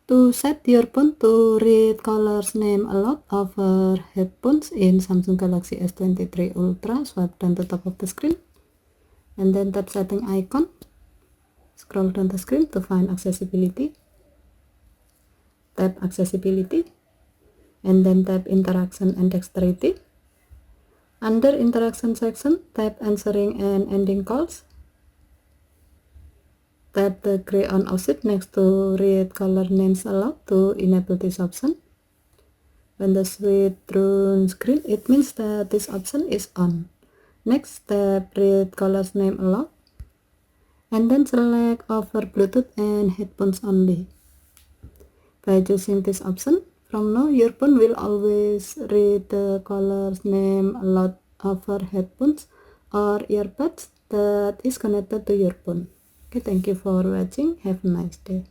To set your phone to read colors name aloud over headphones in Samsung Galaxy S23 Ultra, swipe down the top of the screen and then tap setting icon. Scroll down the screen to find accessibility. Tap accessibility and then tap interaction and dexterity. Under interaction section, tap answering and ending calls. Tap the gray on option next to read color names aloud to enable this option. When the switch turns green, it means that this option is on. Next, tap read colors name aloud and then select over Bluetooth and headphones only. By choosing this option, from now your phone will always read the colors name aloud over headphones or earbuds that is connected to your phone. Okay, thank you for watching. Have a nice day.